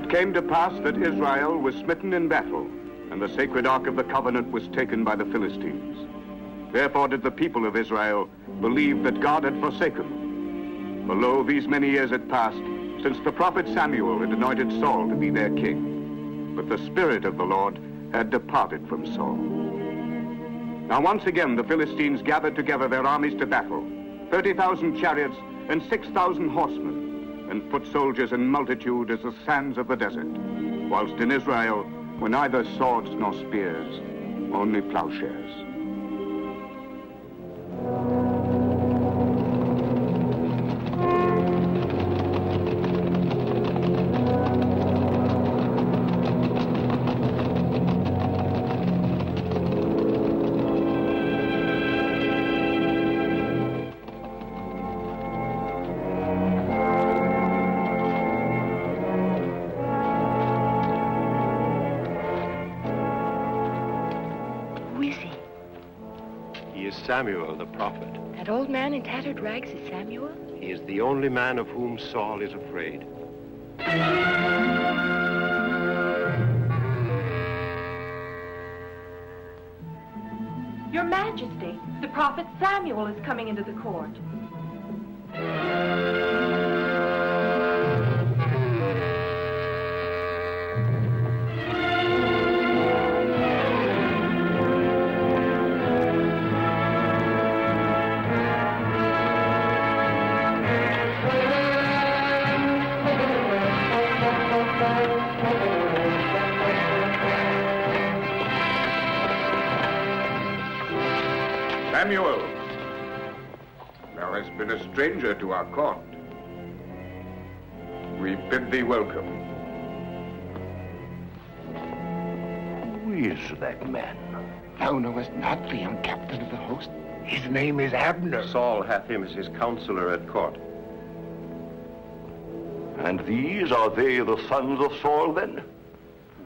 it came to pass that Israel was smitten in battle, and the sacred Ark of the Covenant was taken by the Philistines. Therefore did the people of Israel believe that God had forsaken them. For lo, these many years had passed since the prophet Samuel had anointed Saul to be their king. But the Spirit of the Lord had departed from Saul. Now once again the Philistines gathered together their armies to battle, 30,000 chariots and 6,000 horsemen, and foot soldiers in multitude as the sands of the desert, whilst in Israel were neither swords nor spears, only plowshares. Samuel, the prophet. That old man in tattered rags is Samuel? He is the only man of whom Saul is afraid. Your Majesty, the prophet Samuel is coming into the court. Samuel, thou hast been a stranger to our court. We bid thee welcome. Who is that man? Thou knowest not the young captain of the host? His name is Abner. Saul hath him as his counselor at court. And these, are they the sons of Saul, then?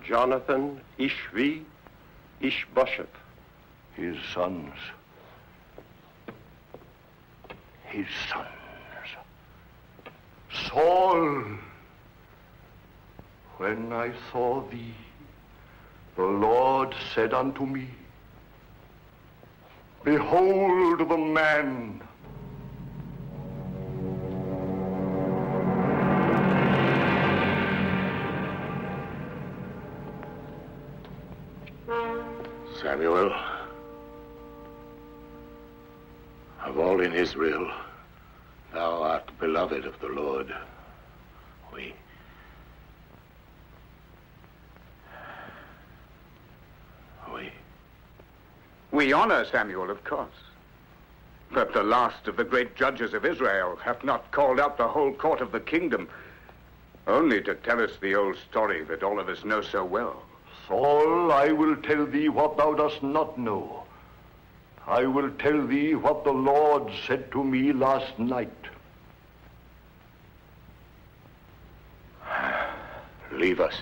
Jonathan, Ishvi, Ishbosheth. His sons. His sons. Saul, when I saw thee, the Lord said unto me, behold the man. Samuel, of all in Israel, thou art beloved of the Lord. We honor Samuel, of course. But the last of the great judges of Israel hath not called out the whole court of the kingdom, only to tell us the old story that all of us know so well. Saul, I will tell thee what thou dost not know. I will tell thee what the Lord said to me last night. Leave us.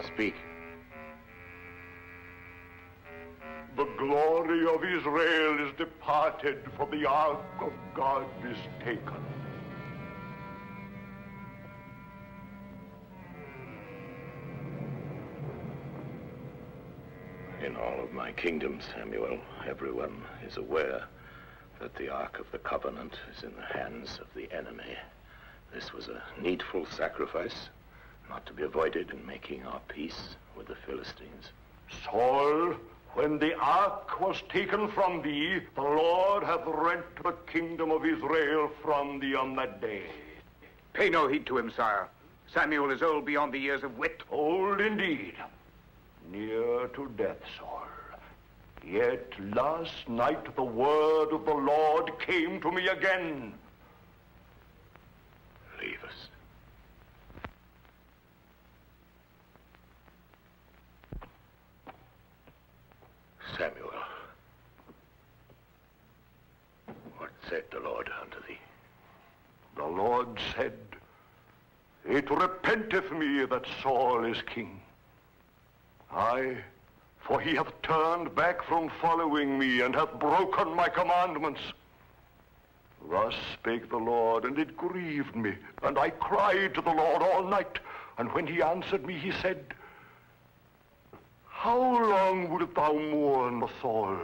Speak. The glory of Israel is departed, for the ark of God is taken. In all of my kingdom, Samuel, everyone is aware that the Ark of the Covenant is in the hands of the enemy. This was a needful sacrifice, not to be avoided in making our peace with the Philistines. Saul, when the ark was taken from thee, the Lord hath rent the kingdom of Israel from thee on that day. Pay no heed to him, sire. Samuel is old beyond the years of wit. Old indeed. Near to death, Saul. Yet last night the word of the Lord came to me again. Leave us. Samuel, what said the Lord unto thee? The Lord said, It repenteth me that Saul is king. Aye, for he hath turned back from following me, and hath broken my commandments. Thus spake the Lord, and it grieved me, and I cried to the Lord all night. And when he answered me, he said, How long wilt thou mourn for Saul,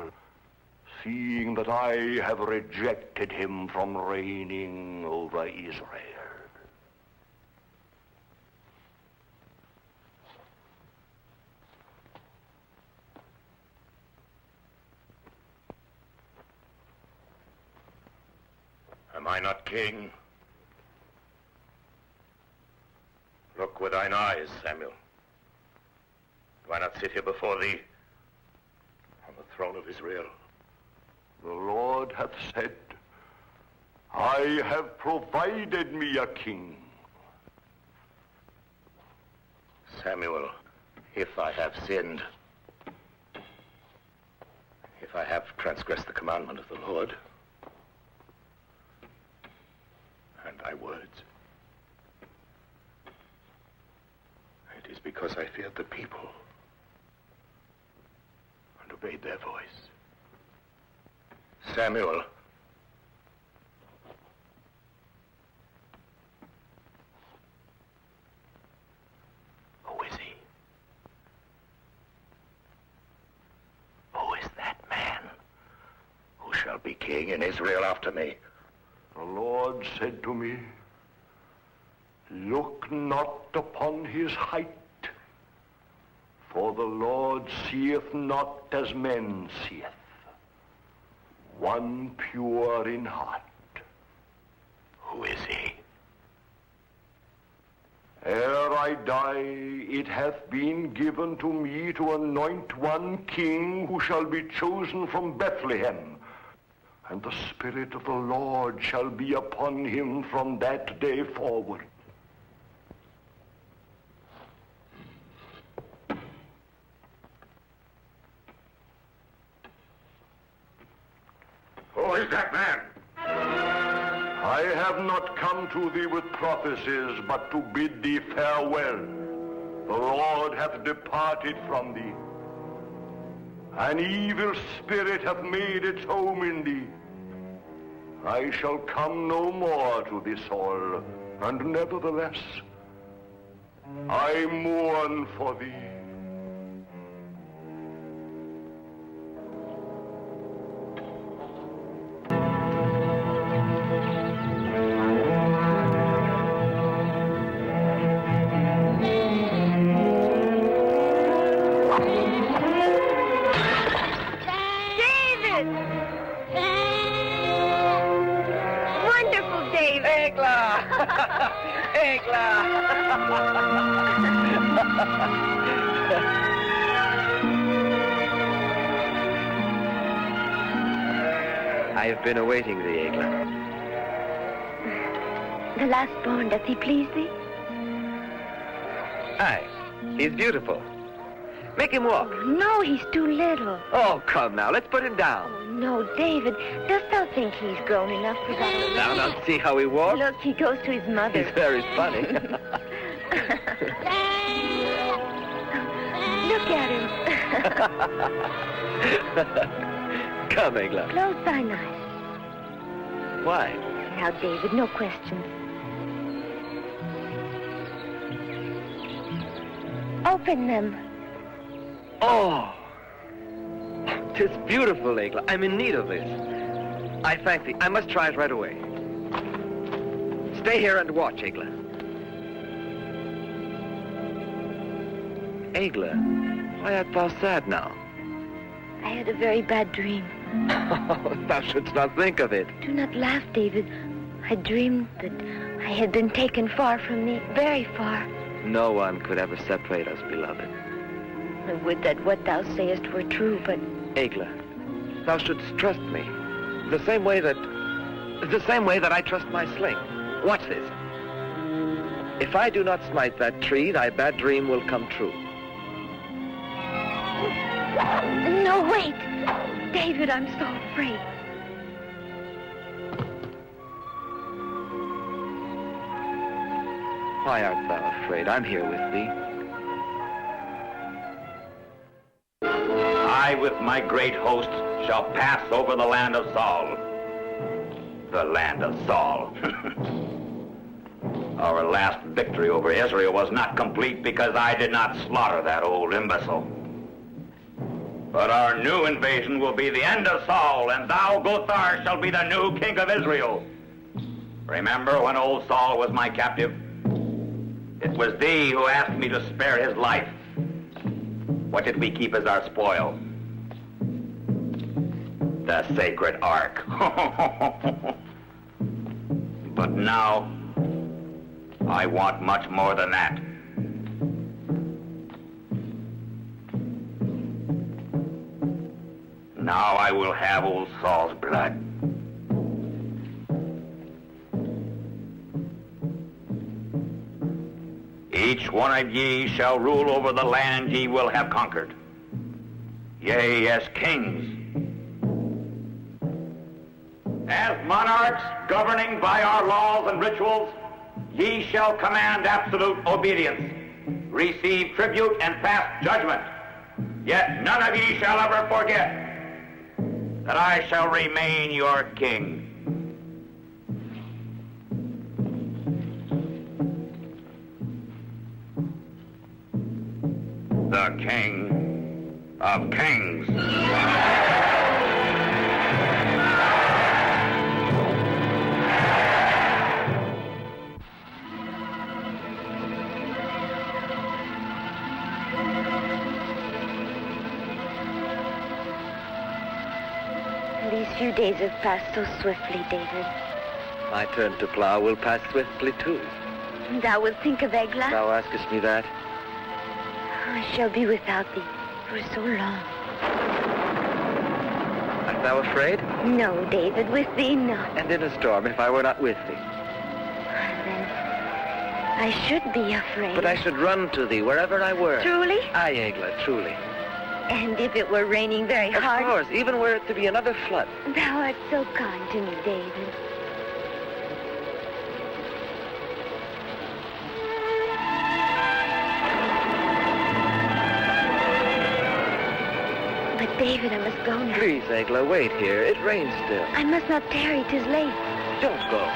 seeing that I have rejected him from reigning over Israel? Am I not king? Look with thine eyes, Samuel. Do I not sit here before thee on the throne of Israel? The Lord hath said, I have provided me a king. Samuel, if I have sinned, if I have transgressed the commandment of the Lord, and thy words, it is because I feared the people and obeyed their voice. Samuel, who is he? Who is that man who shall be king in Israel after me? The Lord said to me, Look not upon his height, for the Lord seeth not as men seeth. One pure in heart. Who is he? Ere I die, it hath been given to me to anoint one king who shall be chosen from Bethlehem. And the Spirit of the Lord shall be upon him from that day forward. Who is that man? I have not come to thee with prophecies, but to bid thee farewell. The Lord hath departed from thee. An evil spirit hath made its home in thee. I shall come no more to thee, Saul, and nevertheless, I mourn for thee. I have been awaiting thee, Egla. The last born, does he please thee? Aye, he's beautiful. Make him walk. No, he's too little. Oh, come now, let's put him down. Oh, no, David, dost thou think he's grown enough for that? Now, see how he walks? Look, he goes to his mother. He's very funny. Look at him. Come, Egla. Close thine eyes. Why? Now, David, no questions. Open them. Oh! 'Tis beautiful, Egla. I'm in need of this. I thank thee. I must try it right away. Stay here and watch, Egla. Egla, why art thou sad now? I had a very bad dream. Oh, thou shouldst not think of it. Do not laugh, David. I dreamed that I had been taken far from thee, very far. No one could ever separate us, beloved. I would that what thou sayest were true, but... Egla, thou shouldst trust me. The same way that I trust my sling. Watch this. If I do not smite that tree, thy bad dream will come true. No, wait! David, I'm so afraid. Why art thou afraid? I'm here with thee. I, with my great host, shall pass over the land of Saul. The land of Saul. Our last victory over Israel was not complete because I did not slaughter that old imbecile. But our new invasion will be the end of Saul, and thou, Gothar, shall be the new king of Israel. Remember when old Saul was my captive? It was thee who asked me to spare his life. What did we keep as our spoil? The sacred ark. But now, I want much more than that. Now I will have old Saul's blood. Each one of ye shall rule over the land ye will have conquered. Yea, as kings. As monarchs governing by our laws and rituals, ye shall command absolute obedience, receive tribute, and pass judgment. Yet none of ye shall ever forget that I shall remain your king. The King of Kings. These few days have passed so swiftly, David. My turn to plow will pass swiftly too. Thou wilt think of Egla? Thou askest me that? I shall be without thee for so long. Art thou afraid? No, David, with thee, no. And in a storm, if I were not with thee? Then I should be afraid. But I should run to thee wherever I were. Truly? Aye, Egla, truly. And if it were raining very hard? Of course, even were it to be another flood. Thou art so kind to me, David. But David, I must go now. Please, Egla, wait here. It rains still. I must not tarry. 'Tis late. Don't go.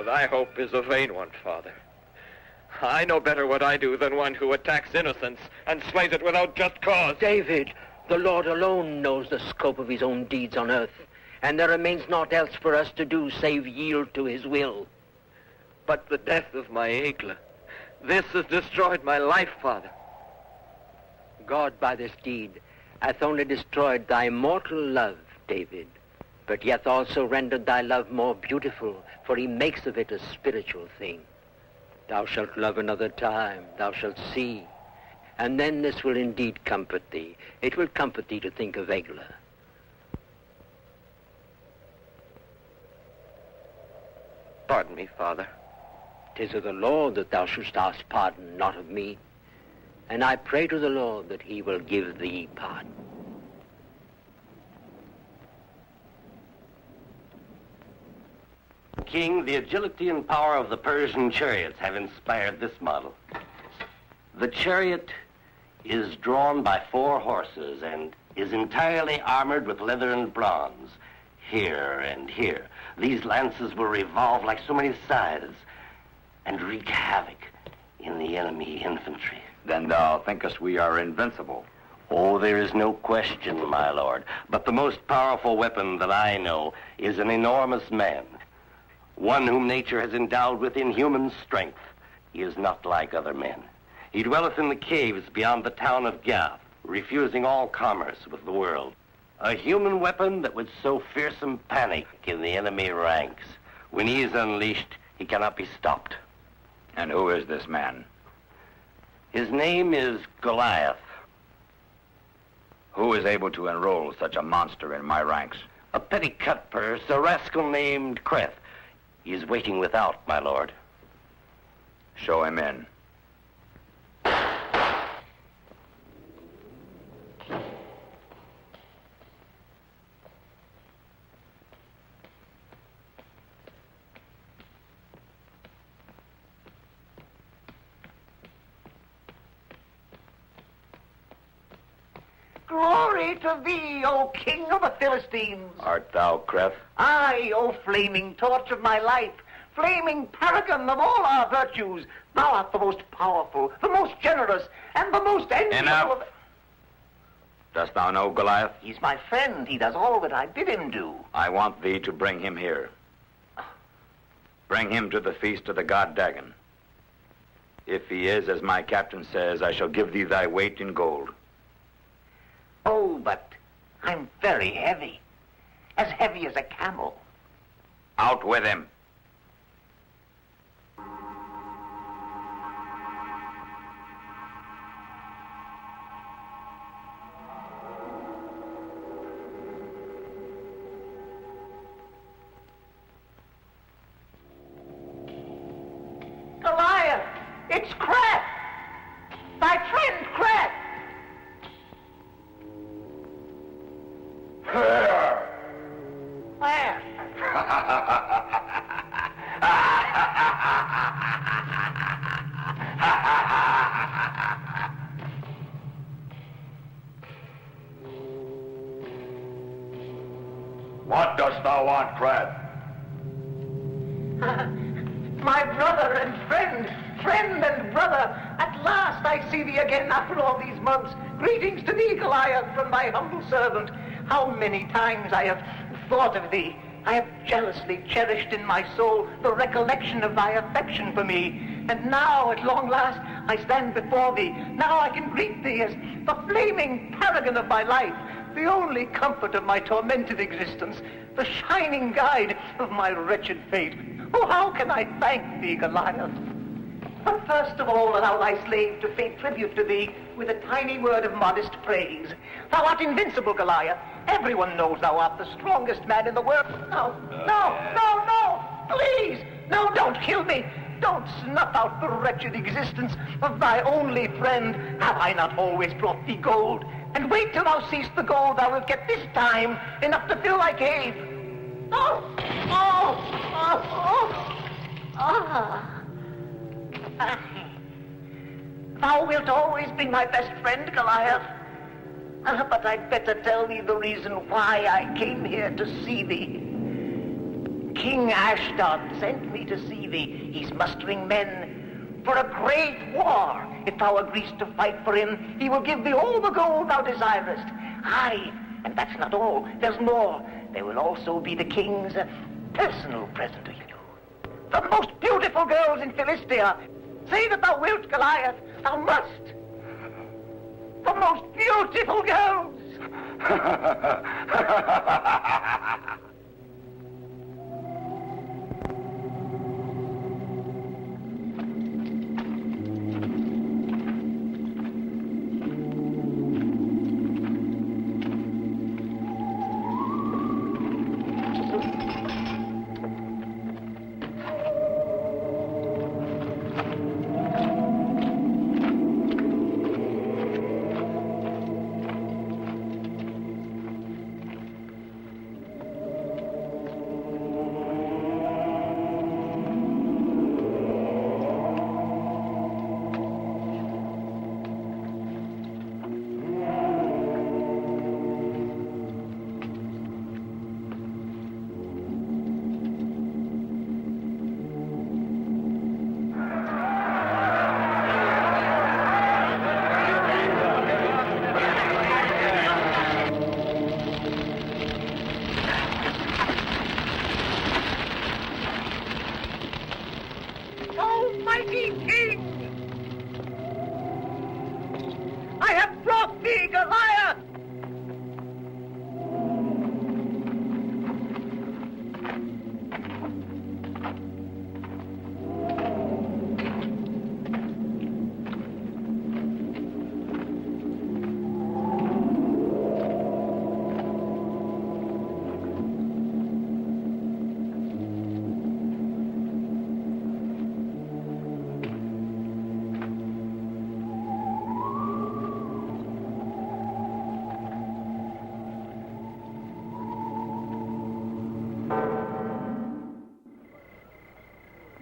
Thy hope is a vain one, Father. I know better what I do than one who attacks innocence and slays it without just cause. David, the Lord alone knows the scope of his own deeds on earth, and there remains naught else for us to do save yield to his will. But the death of my Egla, this has destroyed my life, Father. God by this deed hath only destroyed thy mortal love, David, but yet also rendered thy love more beautiful, for he makes of it a spiritual thing. Thou shalt love another time, thou shalt see, and then this will indeed comfort thee. It will comfort thee to think of Egla. Pardon me, Father. 'Tis of the Lord that thou shouldst ask pardon, not of me. And I pray to the Lord that he will give thee pardon. King, the agility and power of the Persian chariots have inspired this model. The chariot is drawn by 4 horses and is entirely armored with leather and bronze, here and here. These lances will revolve like so many scythes and wreak havoc in the enemy infantry. Then thou thinkest we are invincible? Oh, there is no question, my lord. But the most powerful weapon that I know is an enormous man. One whom nature has endowed with inhuman strength. He is not like other men. He dwelleth in the caves beyond the town of Goliath, refusing all commerce with the world. A human weapon that would sow fearsome panic in the enemy ranks. When he is unleashed, he cannot be stopped. And who is this man? His name is Goliath. Who is able to enroll such a monster in my ranks? A petty cutpurse, a rascal named Creth. He is waiting without, my lord. Show him in. Glory to thee, O King of the Philistines! Art thou Creth? Aye, O flaming torch of my life, flaming paragon of all our virtues, thou art the most powerful, the most generous, and the most enviable. Enough. Dost thou know Goliath? He's my friend. He does all that I bid him do. I want thee to bring him here. Bring him to the feast of the god Dagon. If he is, as my captain says, I shall give thee thy weight in gold. Oh, but I'm very heavy. As heavy as a camel. Out with him. Goliath! It's Creth! Thy friend Creth! Where? What dost thou want, Creth? My brother and friend and brother, at last I see thee again after all these months. Greetings to thee, Goliath, from thy humble servant. How many times I have thought of thee. I have jealously cherished in my soul the recollection of thy affection for me. And now, at long last, I stand before thee. Now I can greet thee as the flaming paragon of my life, the only comfort of my tormented existence, the shining guide of my wretched fate. Oh, how can I thank thee, Goliath? But first of all, allow thy slave to pay tribute to thee with a tiny word of modest praise. Thou art invincible, Goliath. Everyone knows thou art the strongest man in the world. No, please, no, don't kill me. Don't snuff out the wretched existence of thy only friend. Have I not always brought thee gold? And wait till thou seest the gold thou wilt get this time, enough to fill thy cave. Thou wilt always be my best friend, Goliath. But I'd better tell thee the reason why I came here to see thee. King Ashdod sent me to see thee. He's mustering men for a great war. If thou agreest to fight for him, he will give thee all the gold thou desirest. Aye, and that's not all. There's more. There will also be the king's personal present to you. The most beautiful girls in Philistia. Say that thou wilt, Goliath. Thou must. The most beautiful girls. me, Goliath!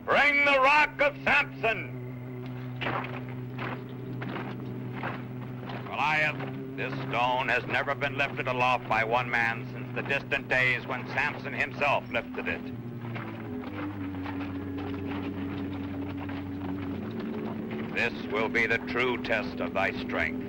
Bring the rock of Samson! Goliath, this stone has never been lifted aloft by one man since the distant days when Samson himself lifted it. This will be the true test of thy strength.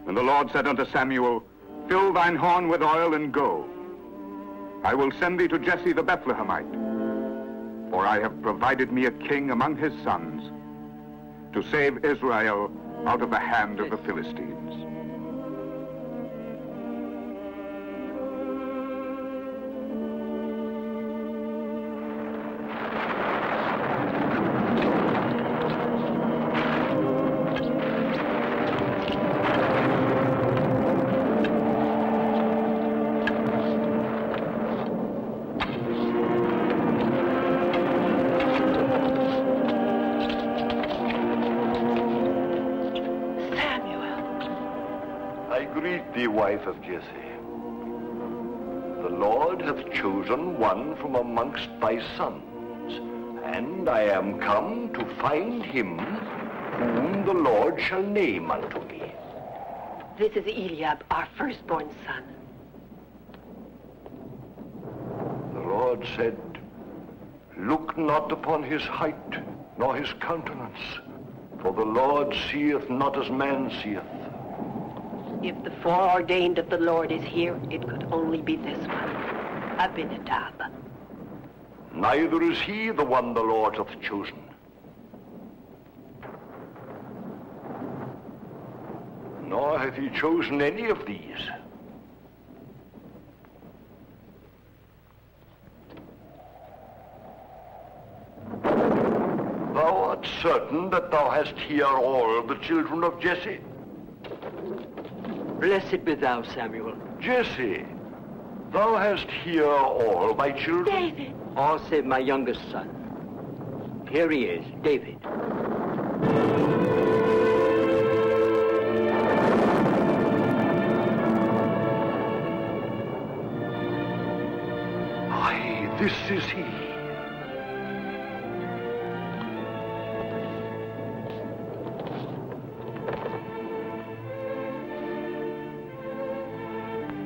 And the Lord said unto Samuel, Fill thine horn with oil and go. I will send thee to Jesse the Bethlehemite, for I have provided me a king among his sons, to save Israel out of the hand of the Philistines. Wife of Jesse, the Lord hath chosen one from amongst thy sons, and I am come to find him whom the Lord shall name unto me. This is Eliab, our firstborn son. The Lord said, Look not upon his height, nor his countenance, for the Lord seeth not as man seeth. If the foreordained of the Lord is here, it could only be this one, Abinadab. Neither is he the one the Lord hath chosen. Nor hath he chosen any of these. Thou art certain that thou hast here all the children of Jesse? Blessed be thou, Samuel. Jesse, thou hast here all my children? David. All save my youngest son. Here he is, David. Aye, this is he.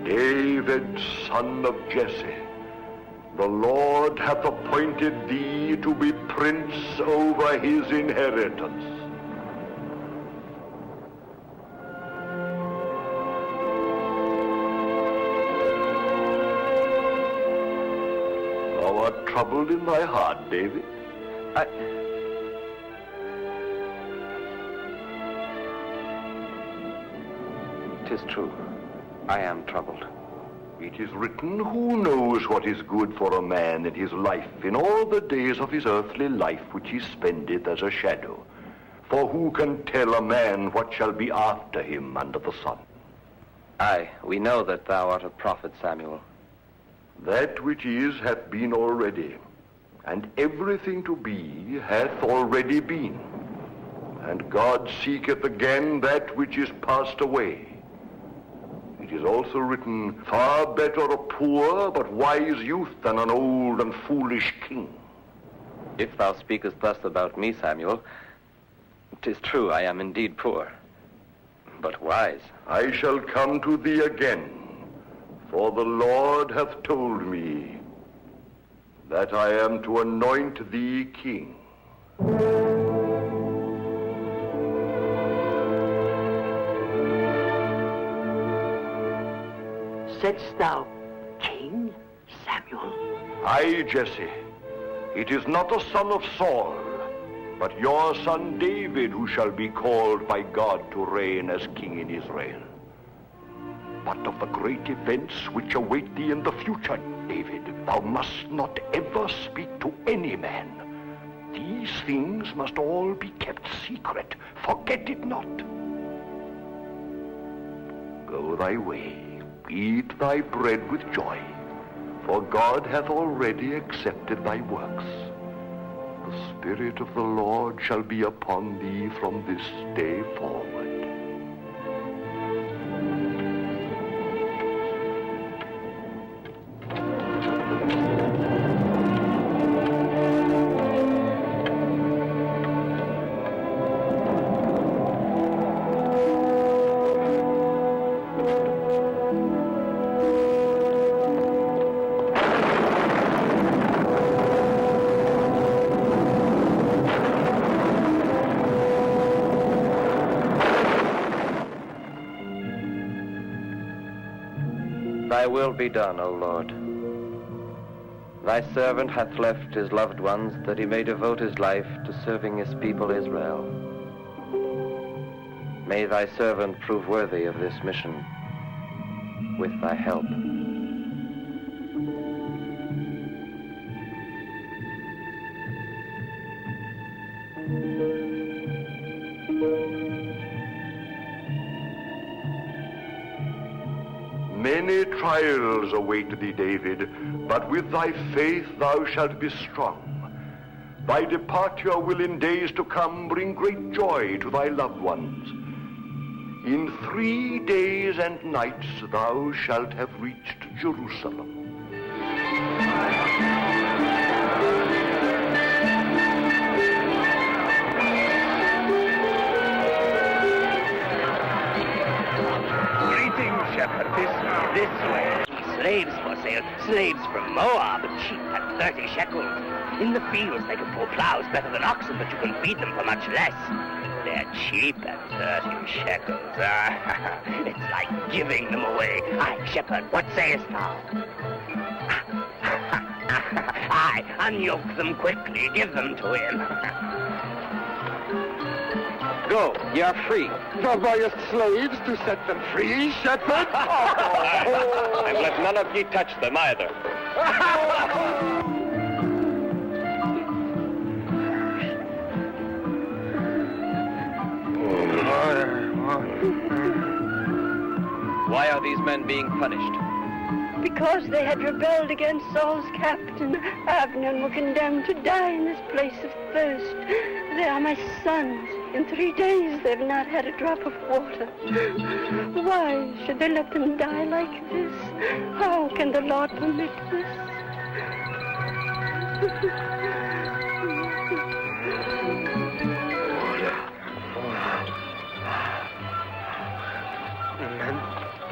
David, son of Jesse, the Lord hath appointed thee to be prince over his inheritance. Thou art troubled in thy heart, David. 'Tis true. I am troubled. It is written, who knows what is good for a man in his life, in all the days of his earthly life which he spendeth as a shadow? For who can tell a man what shall be after him under the sun? Aye, we know that thou art a prophet, Samuel. That which is hath been already, and everything to be hath already been. And God seeketh again that which is passed away. It is also written, far better a poor but wise youth than an old and foolish king. If thou speakest thus about me, Samuel, 'tis true I am indeed poor, but wise. I shall come to thee again, for the Lord hath told me that I am to anoint thee king. Saidst thou, King Samuel? Aye, Jesse. It is not the son of Saul, but your son David who shall be called by God to reign as king in Israel. But of the great events which await thee in the future, David, thou must not ever speak to any man. These things must all be kept secret. Forget it not. Go thy way. Eat thy bread with joy, for God hath already accepted thy works. The Spirit of the Lord shall be upon thee from this day forward. Thy will be done, O Lord. Thy servant hath left his loved ones that he may devote his life to serving his people Israel. May thy servant prove worthy of this mission with thy help. Many trials await thee, David, but with thy faith thou shalt be strong. Thy departure will in days to come bring great joy to thy loved ones. In 3 days and nights thou shalt have reached Jerusalem. Greetings, shepherd. This way. Slaves for sale. Slaves from Moab, cheap at 30 shekels. In the fields they can pull plows better than oxen, but you can feed them for much less. They're cheap at 30 shekels. It's like giving them away. Aye, shepherd, what sayest thou? Aye, unyoke them quickly. Give them to him. Go, ye are free. Thou buyest slaves to set them free, shepherd? And let none of ye touch them either. Why are these men being punished? Because they had rebelled against Saul's captain, Abner, and were condemned to die in this place of thirst. They are my sons. In 3 days they've not had a drop of water. Why should they let them die like this? How can the Lord permit this?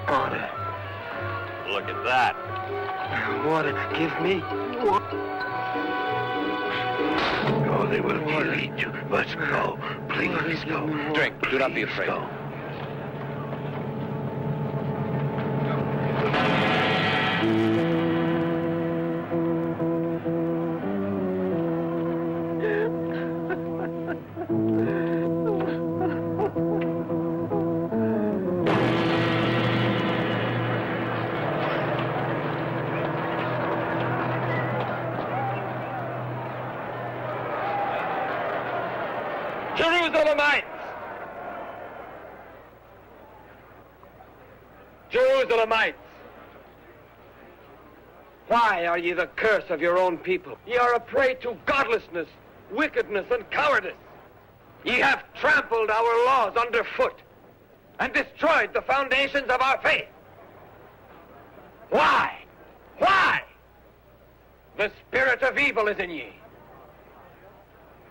Order. Look at that. Water. Give me water. Oh, they will kill each. Let's go. Please go. Drink. Do not be afraid. Go. Jerusalemites! Jerusalemites! Why are ye the curse of your own people? Ye are a prey to godlessness, wickedness, and cowardice. Ye have trampled our laws underfoot and destroyed the foundations of our faith. Why? Why? The spirit of evil is in ye.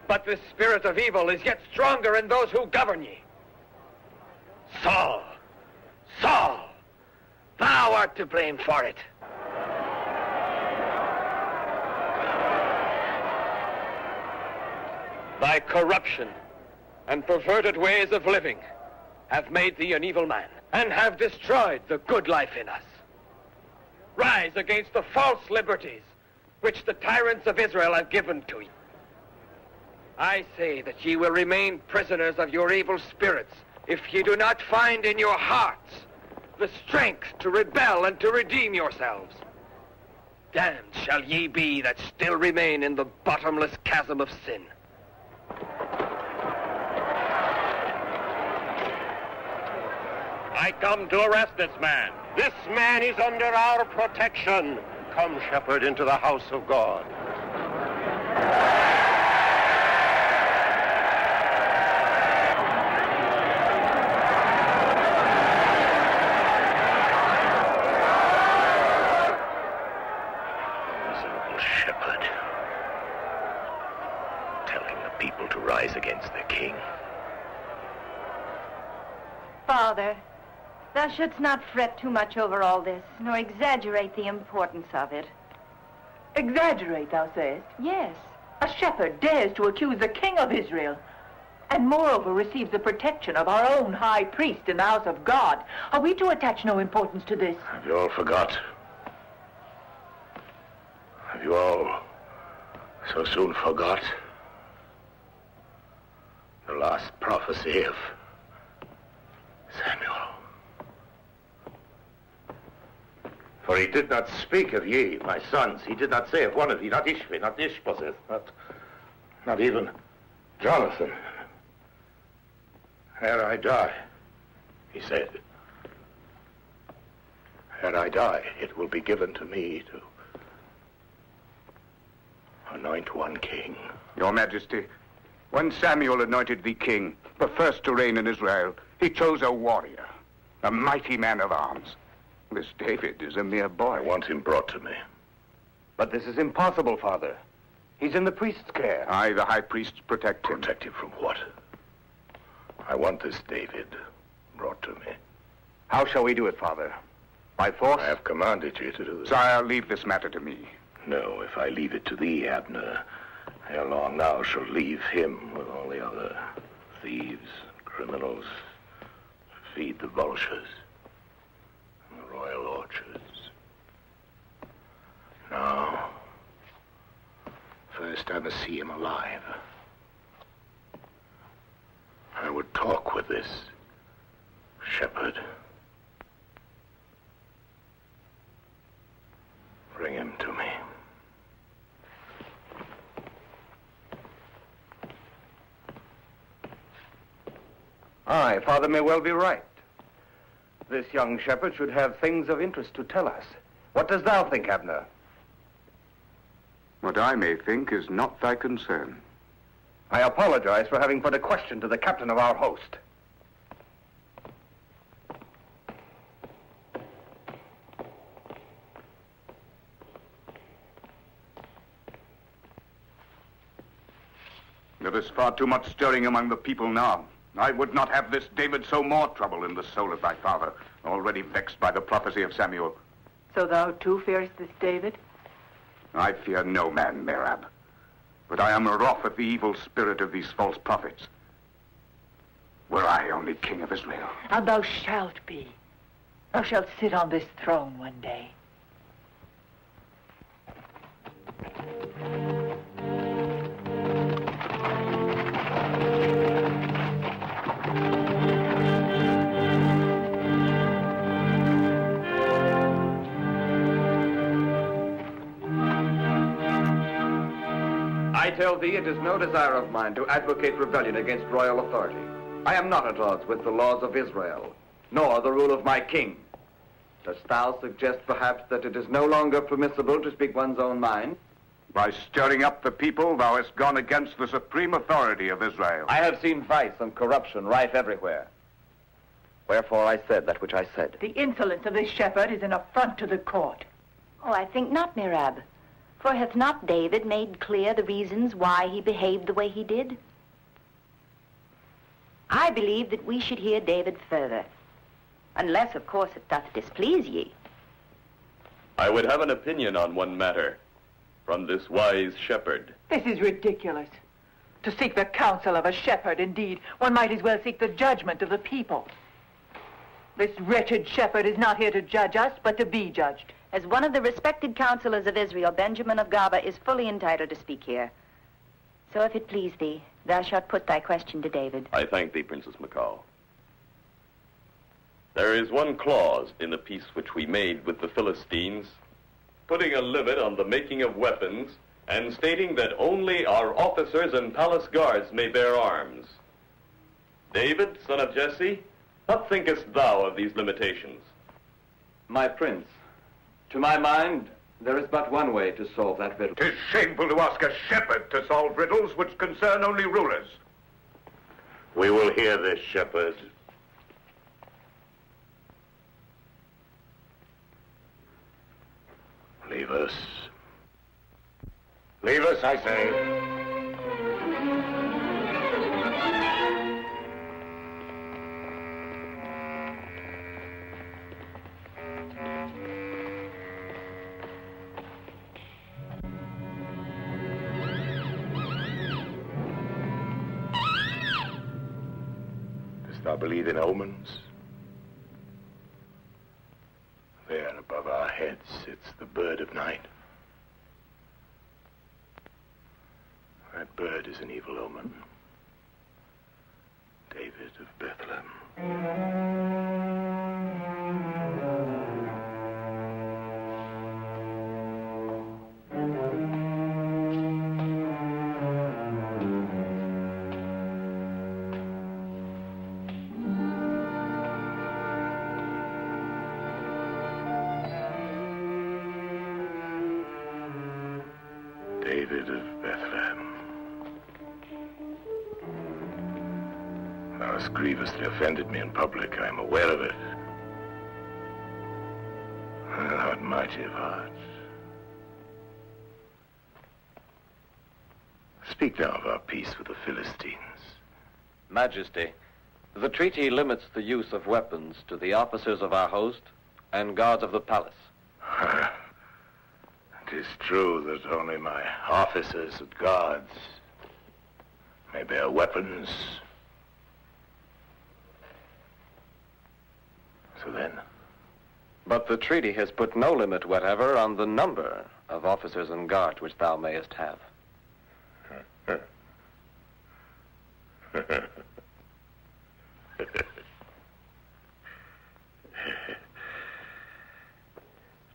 But the spirit of evil is yet stronger in those who govern ye. Saul, Saul, thou art to blame for it. Thy corruption and perverted ways of living have made thee an evil man and have destroyed the good life in us. Rise against the false liberties which the tyrants of Israel have given to you. I say that ye will remain prisoners of your evil spirits if ye do not find in your hearts the strength to rebel and to redeem yourselves. Damned shall ye be that still remain in the bottomless chasm of sin. I come to arrest this man. This man is under our protection. Come, shepherd, into the house of God. Miserable shepherd, telling the people to rise against their king. Father, thou shouldst not fret too much over all this, nor exaggerate the importance of it. Exaggerate, thou sayest? Yes. A shepherd dares to accuse the king of Israel, and moreover receives the protection of our own high priest in the house of God. Are we to attach no importance to this? Have you all forgot? Have you all so soon forgot the last prophecy of Samuel? For he did not speak of ye, my sons. He did not say of one of ye, not Ishvi, not Ishbosheth, not even Jonathan. Ere I die, he said, ere I die, it will be given to me to anoint one king. Your Majesty, when Samuel anointed thee king, the first to reign in Israel, he chose a warrior, a mighty man of arms. This David is a mere boy. I want him brought to me. But this is impossible, Father. He's in the priest's care. I, the high priest, protect him. Protect him from what? I want this David brought to me. How shall we do it, Father? By force? I have commanded you to do this. Sire, leave this matter to me. No, if I leave it to thee, Abner, ere long thou shalt leave him with all the other thieves, criminals, to feed the vultures in the royal orchards. Now, first I must see him alive. I would talk with this shepherd. Bring him to me. Aye, Father may well be right. This young shepherd should have things of interest to tell us. What dost thou think, Abner? What I may think is not thy concern. I apologize for having put a question to the captain of our host. There is far too much stirring among the people now. I would not have this David sow more trouble in the soul of thy father, already vexed by the prophecy of Samuel. So thou too fearest this David? I fear no man, Merab. But I am wroth at the evil spirit of these false prophets. Were I only king of Israel. And thou shalt be. Thou shalt sit on this throne one day. I tell thee it is no desire of mine to advocate rebellion against royal authority. I am not at odds with the laws of Israel, nor the rule of my king. Dost thou suggest perhaps that it is no longer permissible to speak one's own mind? By stirring up the people, thou hast gone against the supreme authority of Israel. I have seen vice and corruption rife everywhere. Wherefore I said that which I said. The insolence of this shepherd is an affront to the court. Oh, I think not, Mirab. For hath not David made clear the reasons why he behaved the way he did? I believe that we should hear David further. Unless, of course, it doth displease ye. I would have an opinion on one matter from this wise shepherd. This is ridiculous. To seek the counsel of a shepherd, indeed, one might as well seek the judgment of the people. This wretched shepherd is not here to judge us, but to be judged. As one of the respected counselors of Israel, Benjamin of Gaba is fully entitled to speak here. So if it please thee, thou shalt put thy question to David. I thank thee, Princess Macau. There is one clause in the peace which we made with the Philistines, putting a limit on the making of weapons and stating that only our officers and palace guards may bear arms. David, son of Jesse, what thinkest thou of these limitations? My prince, to my mind, there is but one way to solve that riddle. 'Tis shameful to ask a shepherd to solve riddles which concern only rulers. We will hear this, shepherd. Leave us. Leave us, I say. Dost thou believe in omens? There above our heads sits the bird of night. That bird is an evil omen. David of Bethlehem. David of Bethlehem. Thou hast grievously offended me in public. I am aware of it. Thou art mighty of heart. Speak now of our peace with the Philistines. Majesty, the treaty limits the use of weapons to the officers of our host and guards of the palace. It is true that only my officers and guards may bear weapons. So then? But the treaty has put no limit whatever on the number of officers and guards which thou mayest have.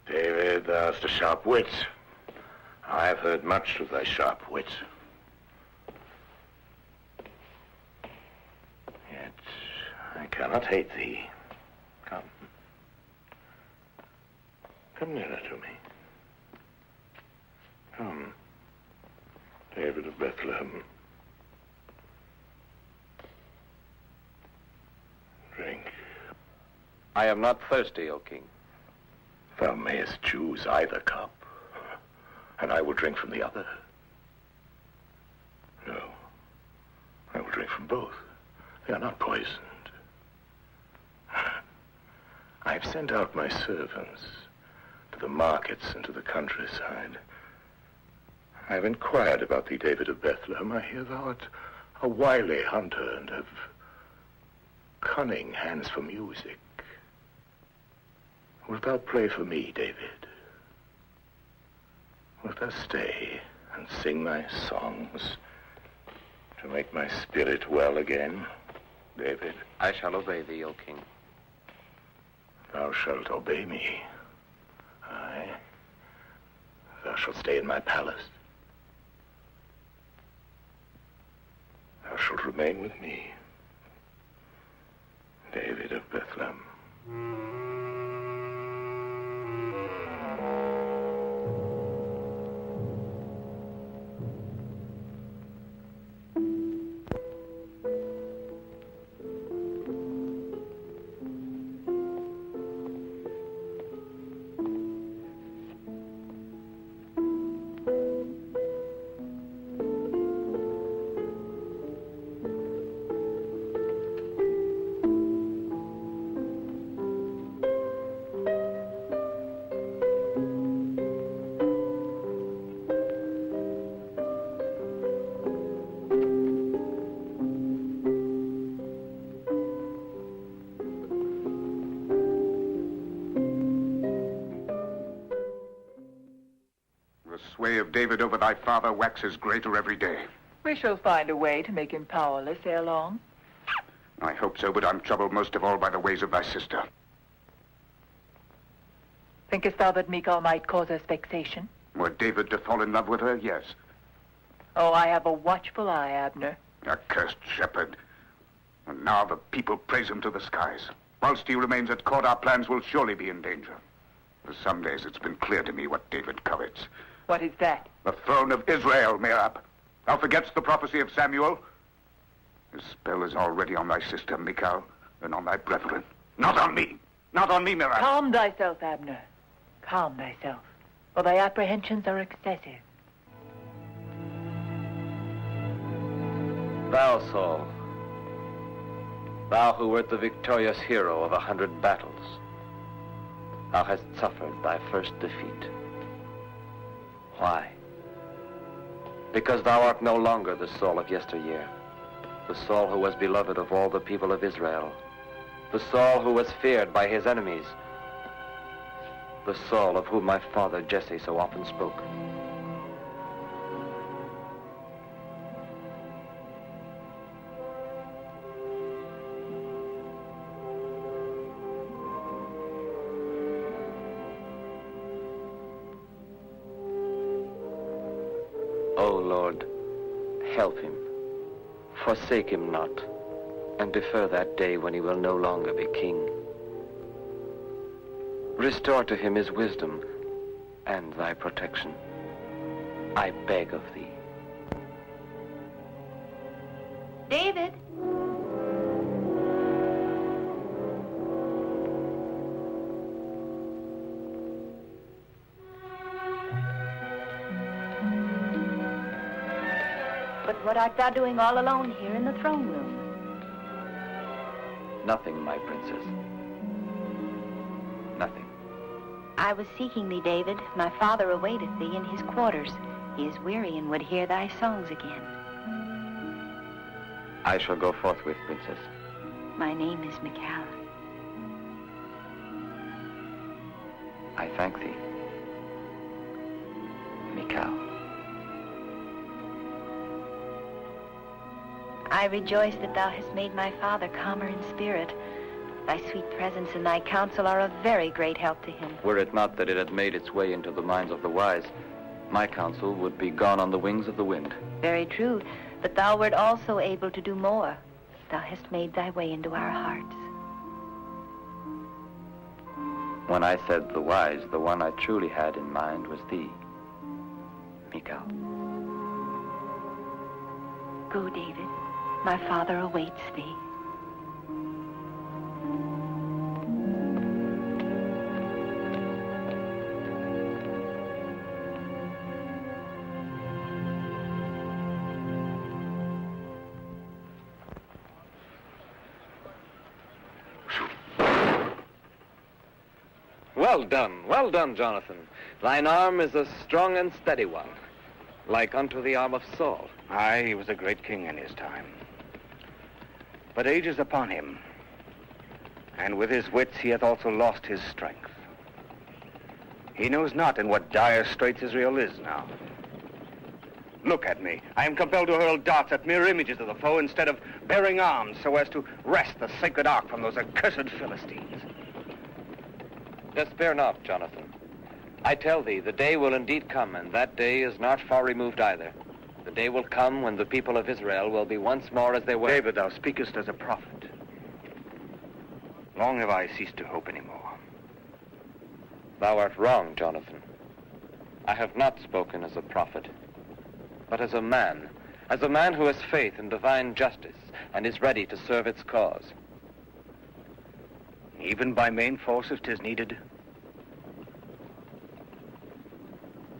David, thou hast a sharp wit. I have heard much of thy sharp wit. Yet I cannot hate thee. Come. Come nearer to me. Come, David of Bethlehem. Drink. I am not thirsty, O king. Thou mayest choose either cup, and I will drink from the other. No, I will drink from both. They are not poisoned. I have sent out my servants to the markets and to the countryside. I have inquired about thee, David of Bethlehem. I hear thou art a wily hunter and have cunning hands for music. Wilt thou play for me, David? Wilt thou stay and sing my songs to make my spirit well again, David? I shall obey thee, O king. Thou shalt obey me. Aye. Thou shalt stay in my palace. shalt remain with me, David of Bethlehem. The sway of David over thy father waxes greater every day. We shall find a way to make him powerless ere long. I hope so, but I'm troubled most of all by the ways of thy sister. Thinkest thou that Michal might cause us vexation? Were David to fall in love with her, yes. Oh, I have a watchful eye, Abner. A cursed shepherd. And now the people praise him to the skies. Whilst he remains at court, our plans will surely be in danger. For some days it's been clear to me what David covets. What is that? The throne of Israel, Merab. Thou forgetst the prophecy of Samuel? His spell is already on thy sister, Michal, and on thy brethren. Not on me! Not on me, Merab! Calm thyself, Abner. Calm thyself, for thy apprehensions are excessive. Thou, Saul, thou who wert the victorious hero of 100 battles, thou hast suffered thy first defeat. Why? Because thou art no longer the Saul of yesteryear, the Saul who was beloved of all the people of Israel, the Saul who was feared by his enemies, the Saul of whom my father Jesse so often spoke. O Lord, help him, forsake him not, and defer that day when he will no longer be king. Restore to him his wisdom and thy protection, I beg of thee. David? But what art thou doing all alone here in the throne room? Nothing, my princess. Nothing. I was seeking thee, David. My father awaiteth thee in his quarters. He is weary and would hear thy songs again. I shall go forthwith, princess. My name is Michal. I thank thee, Michal. I rejoice that thou hast made my father calmer in spirit. Thy sweet presence and thy counsel are a very great help to him. Were it not that it had made its way into the minds of the wise, my counsel would be gone on the wings of the wind. Very true, but thou wert also able to do more. Thou hast made thy way into our hearts. When I said the wise, the one I truly had in mind was thee, Michal. Go, David. My father awaits thee. Well done, Jonathan. Thine arm is a strong and steady one, like unto the arm of Saul. Aye, he was a great king in his time. But age is upon him, and with his wits he hath also lost his strength. He knows not in what dire straits Israel is now. Look at me. I am compelled to hurl darts at mere images of the foe instead of bearing arms so as to wrest the sacred ark from those accursed Philistines. Despair not, Jonathan. I tell thee, the day will indeed come, and that day is not far removed either. The day will come when the people of Israel will be once more as they were. David, thou speakest as a prophet. Long have I ceased to hope any more. Thou art wrong, Jonathan. I have not spoken as a prophet, but as a man who has faith in divine justice and is ready to serve its cause. Even by main force if 'tis needed?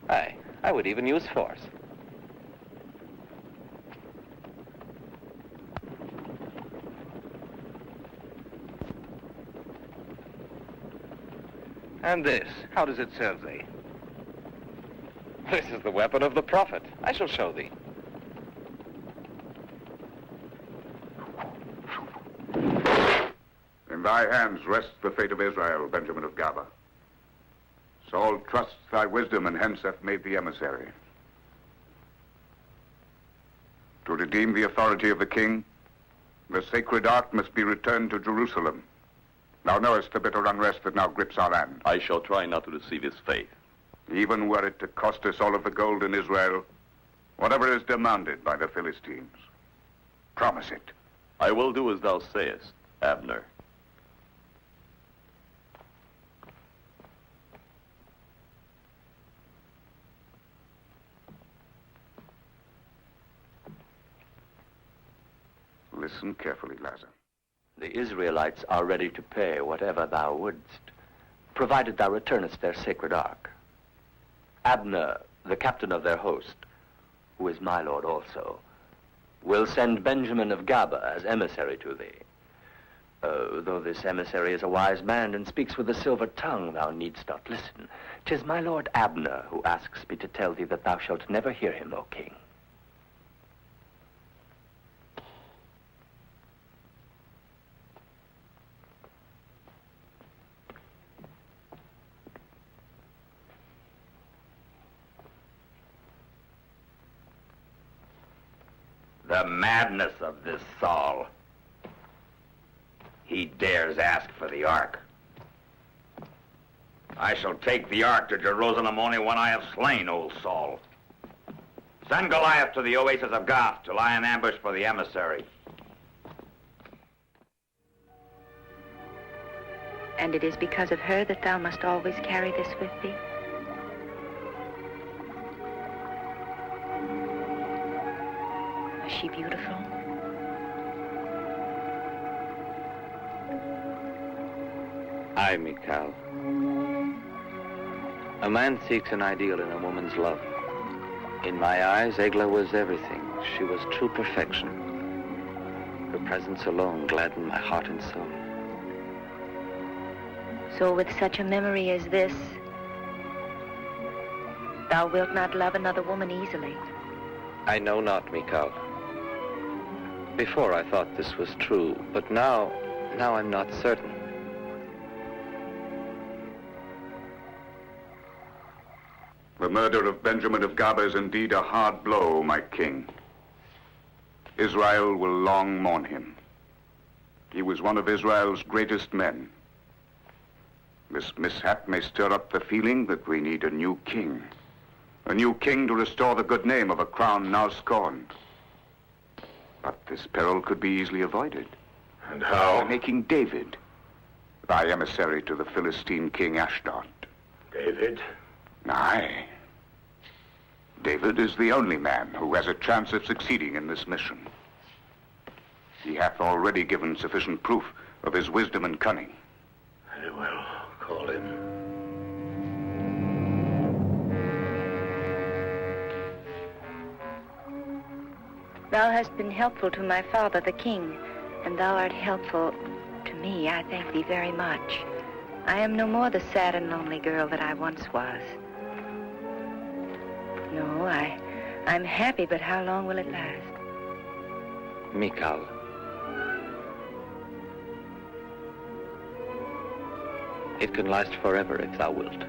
Aye, I would even use force. And this, how does it serve thee? This is the weapon of the prophet. I shall show thee. In thy hands rests the fate of Israel, Benjamin of Gaba. Saul trusts thy wisdom and hence hath made thee emissary. To redeem the authority of the king, the sacred ark must be returned to Jerusalem. Thou knowest the bitter unrest that now grips our land. I shall try not to deceive his faith. Even were it to cost us all of the gold in Israel, whatever is demanded by the Philistines. Promise it. I will do as thou sayest, Abner. Listen carefully, Lazar. The Israelites are ready to pay whatever thou wouldst, provided thou returnest their sacred ark. Abner, the captain of their host, who is my lord also, will send Benjamin of Gaba as emissary to thee. Though this emissary is a wise man and speaks with a silver tongue, thou needst not listen. 'Tis my lord Abner who asks me to tell thee that thou shalt never hear him, O king. The madness of this Saul. He dares ask for the ark. I shall take the ark to Jerusalem only when I have slain old Saul. Send Goliath to the oasis of Gath to lie in ambush for the emissary. And it is because of her that thou must always carry this with thee? Was she beautiful? Aye, Michal. A man seeks an ideal in a woman's love. In my eyes, Eglah was everything. She was true perfection. Her presence alone gladdened my heart and soul. So with such a memory as this, thou wilt not love another woman easily. I know not, Michal. Before I thought this was true, but now I'm not certain. The murder of Benjamin of Gaba is indeed a hard blow, my king. Israel will long mourn him. He was one of Israel's greatest men. This mishap may stir up the feeling that we need a new king. A new king to restore the good name of a crown now scorned. But this peril could be easily avoided. And how? By making David thy emissary to the Philistine king Ashdod. David? Aye. David is the only man who has a chance of succeeding in this mission. He hath already given sufficient proof of his wisdom and cunning. Very well. Call him. Thou hast been helpful to my father, the king, and thou art helpful to me. I thank thee very much. I am no more the sad and lonely girl that I once was. No, I'm happy, but how long will it last? Michal. It can last forever if thou wilt.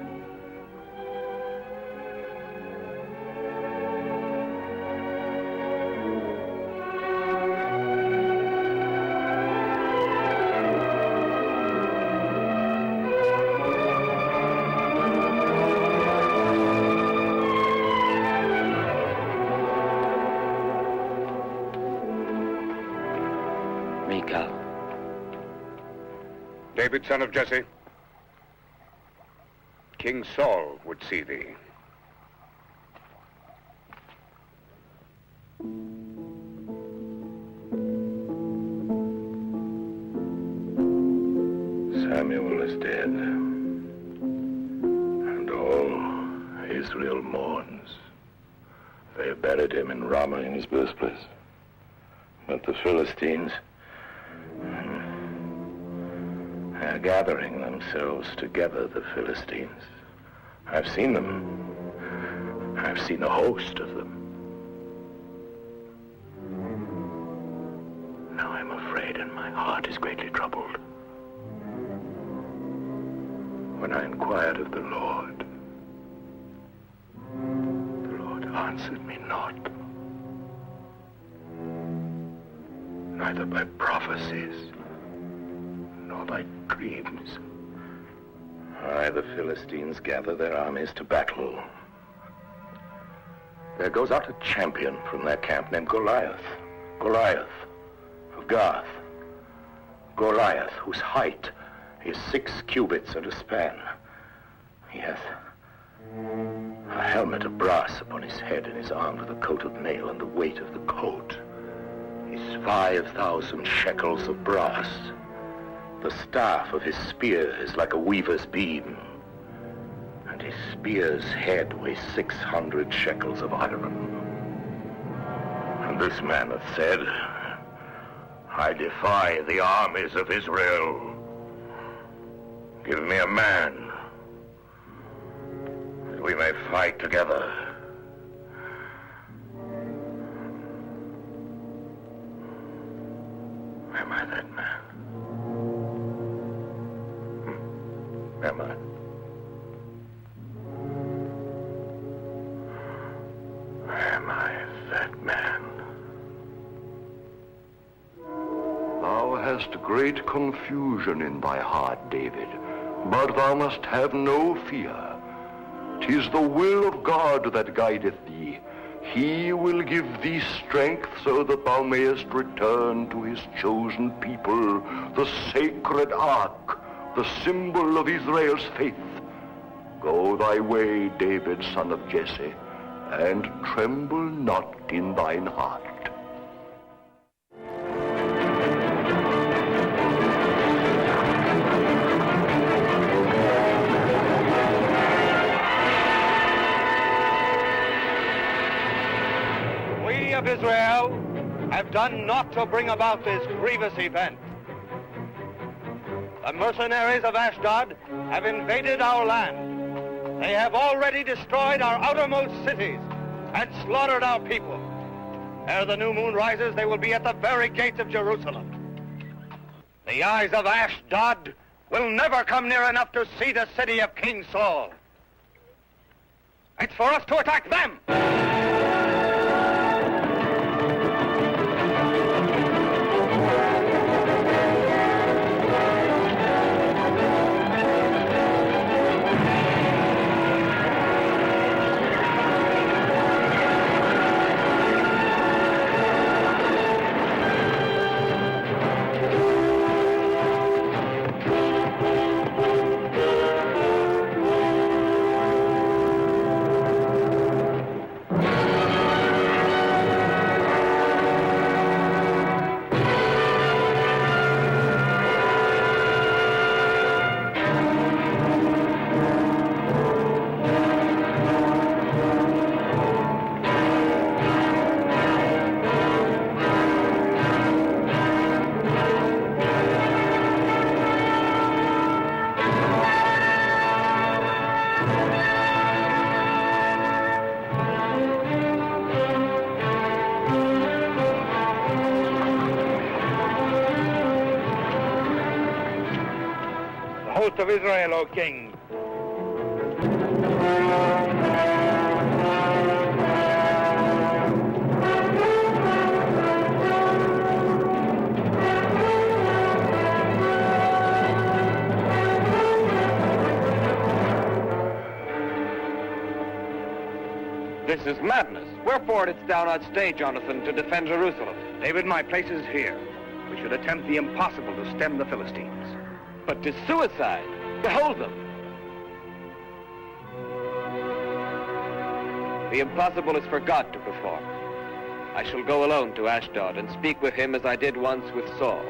David, son of Jesse, King Saul would see thee. Samuel is dead, and all Israel mourns. They have buried him in Ramah in his birthplace. But the Philistines are gathering themselves together, the Philistines. I've seen them. I've seen a host of them. Now I'm afraid, and my heart is greatly troubled. When I inquired of the Lord answered me not, neither by prophecies nor by dreams. The Philistines gather their armies to battle. There goes out a champion from their camp named Goliath. Goliath of Gath. Goliath, whose height is 6 cubits and a span. He hath a helmet of brass upon his head, and his armed with a coat of mail, and the weight of the coat is 5,000 shekels of brass. The staff of his spear is like a weaver's beam, and his spear's head weighs 600 shekels of iron. And this man hath said, I defy the armies of Israel. Give me a man, that we may fight together. Am I that man? Am I? Am I that man? Thou hast great confusion in thy heart, David, but thou must have no fear. 'Tis the will of God that guideth thee. He will give thee strength so that thou mayest return to his chosen people, the sacred ark, the symbol of Israel's faith. Go thy way, David, son of Jesse, and tremble not in thine heart. We of Israel have done naught to bring about this grievous event. The mercenaries of Ashdod have invaded our land. They have already destroyed our outermost cities and slaughtered our people. Ere the new moon rises, they will be at the very gates of Jerusalem. The eyes of Ashdod will never come near enough to see the city of King Saul. It's for us to attack them! Of Israel, O King. This is madness. Wherefore didst thou not stay, Jonathan, to defend Jerusalem? David, my place is here. We should attempt the impossible to stem the Philistines. But 'tis suicide. Behold them. The impossible is for God to perform. I shall go alone to Ashdod and speak with him as I did once with Saul.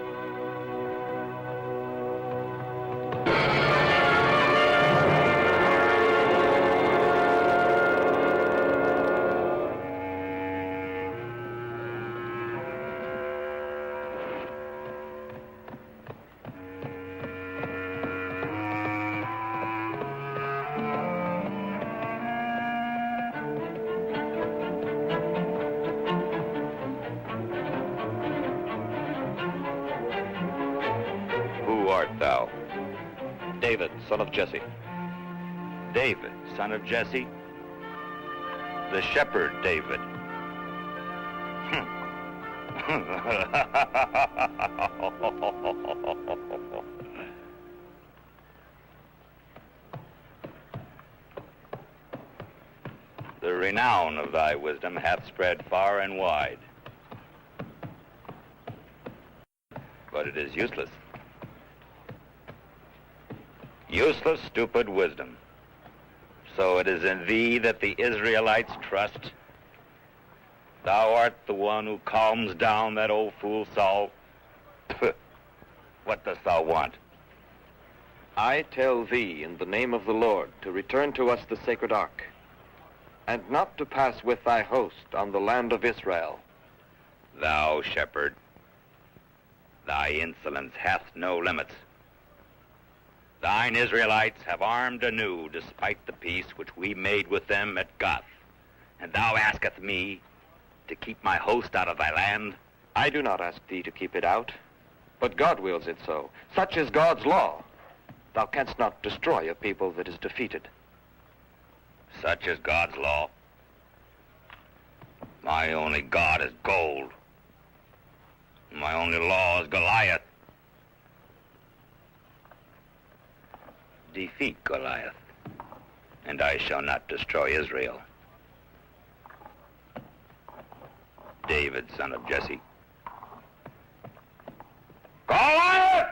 Thou? David, son of Jesse. David, son of Jesse? The shepherd David. The renown of thy wisdom hath spread far and wide. But it is useless. Useless, stupid wisdom. So it is in thee that the Israelites trust. Thou art the one who calms down that old fool Saul. What dost thou want? I tell thee in the name of the Lord to return to us the sacred ark, and not to pass with thy host on the land of Israel. Thou, shepherd, thy insolence hath no limits. Thine Israelites have armed anew despite the peace which we made with them at Gath. And thou askest me to keep my host out of thy land? I do not ask thee to keep it out, but God wills it so. Such is God's law. Thou canst not destroy a people that is defeated. Such is God's law. My only God is gold. My only law is Goliath. Defeat Goliath, and I shall not destroy Israel. David, son of Jesse. Goliath!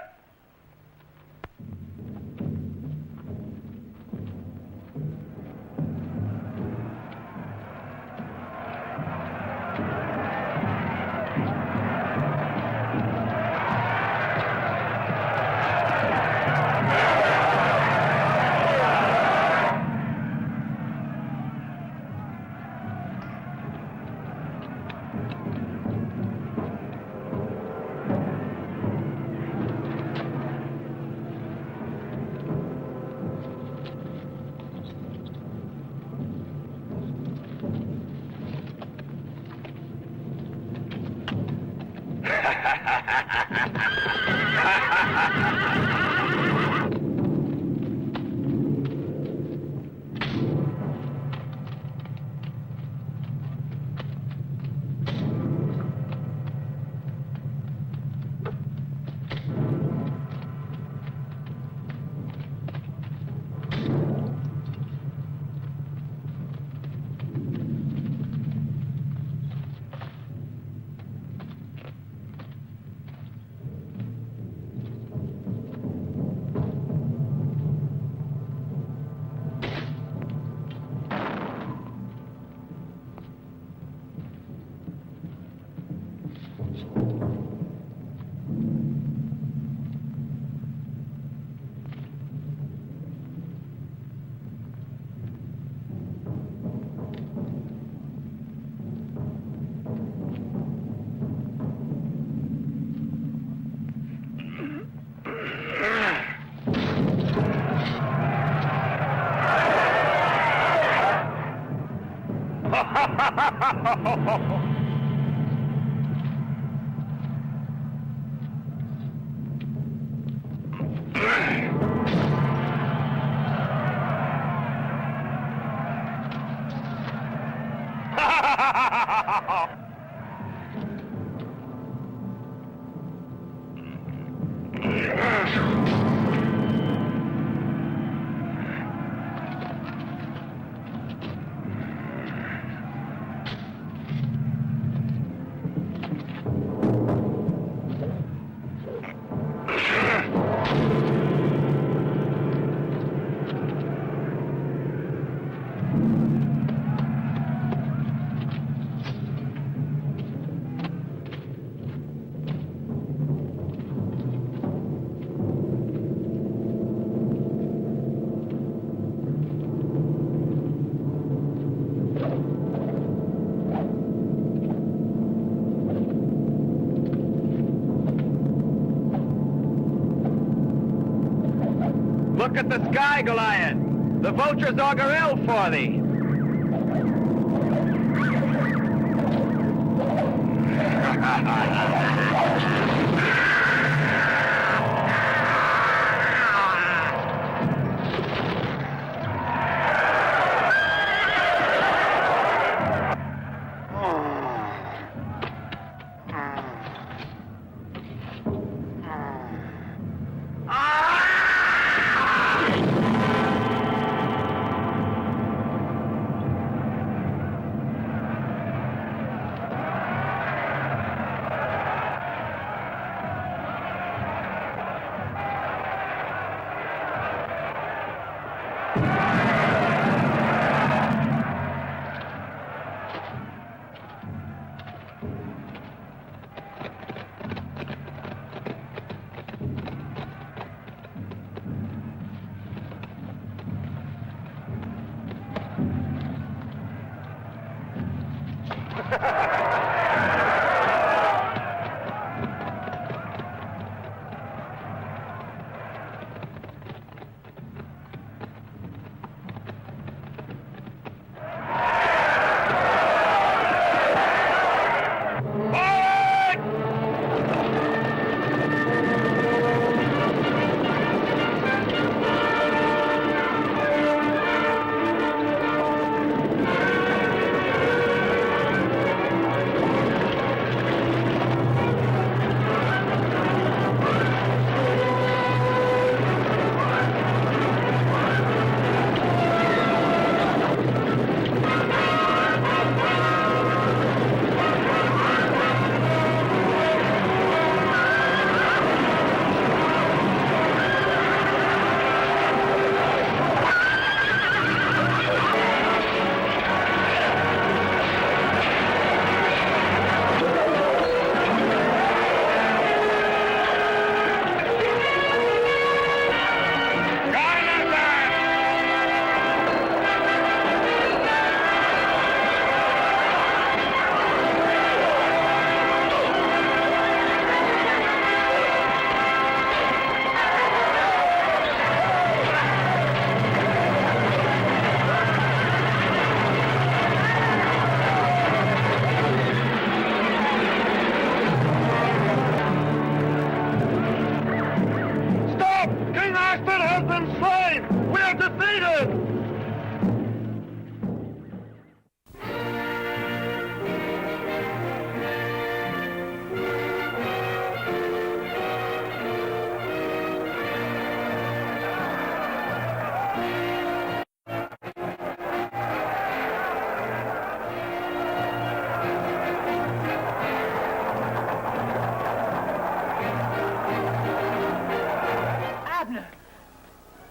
Look at the sky, Goliath. The vultures augur ill for thee.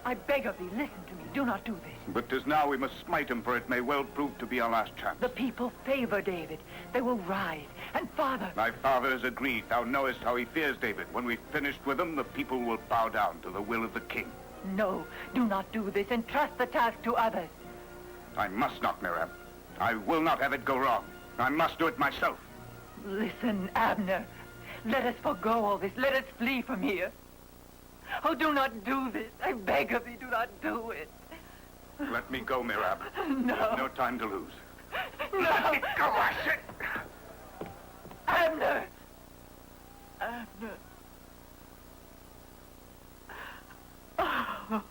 I beg of thee, listen to me. Do not do this. But 'tis now we must smite him, for it may well prove to be our last chance. The people favor David. They will rise. And father... Thy father has agreed. Thou knowest how he fears David. When we've finished with him, the people will bow down to the will of the king. No, do not do this. Entrust the task to others. I must not, Miriam. I will not have it go wrong. I must do it myself. Listen, Abner. Let us forego all this. Let us flee from here. Oh, do not do this. I beg of thee, do not do it. Let me go, Mirab. No. There's no time to lose. No. Let me go, I said. Abner. Abner. Oh.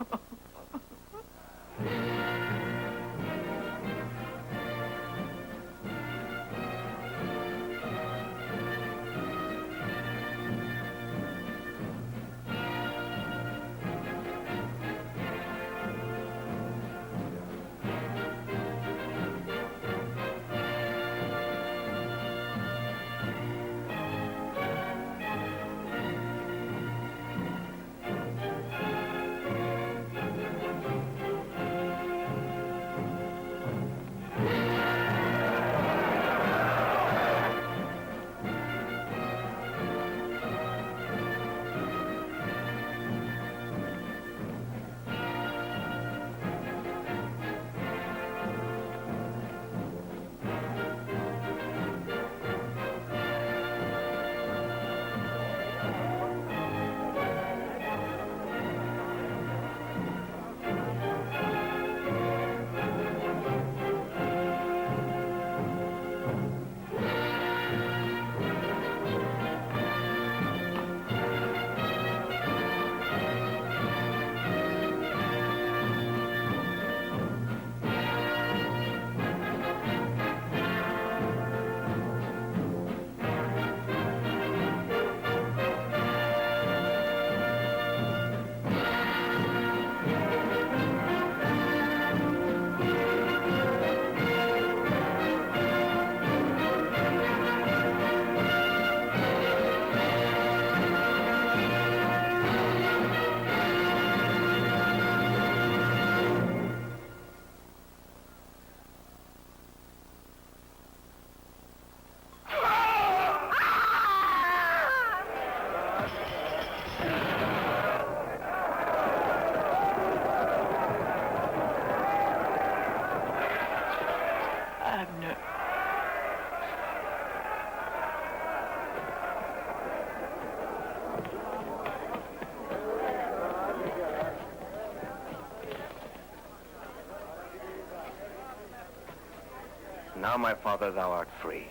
Now, my father, thou art free.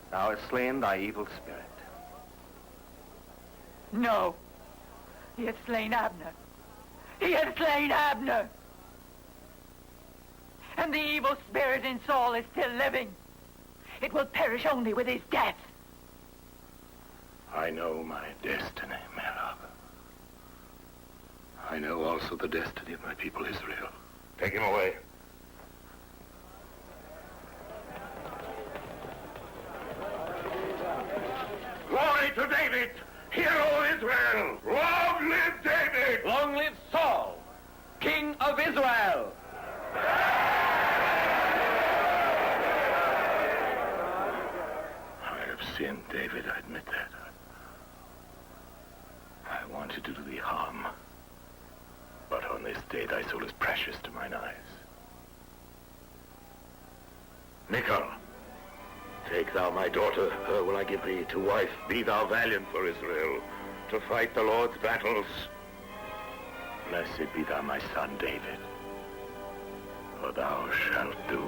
Thou hast slain thy evil spirit. No. He has slain Abner. He has slain Abner. And the evil spirit in Saul is still living. It will perish only with his death. I know my destiny, Merab. I know also the destiny of my people Israel. Take him away. Glory to David! Hear, O Israel! Long live David! Long live Saul, King of Israel! I have sinned, David, I admit that. I wanted to do thee harm. But on this day thy soul is precious to mine eyes. Michal, take thou my daughter, her will I give thee to wife. Be thou valiant for Israel, to fight the Lord's battles. Blessed be thou my son, David, for thou shalt do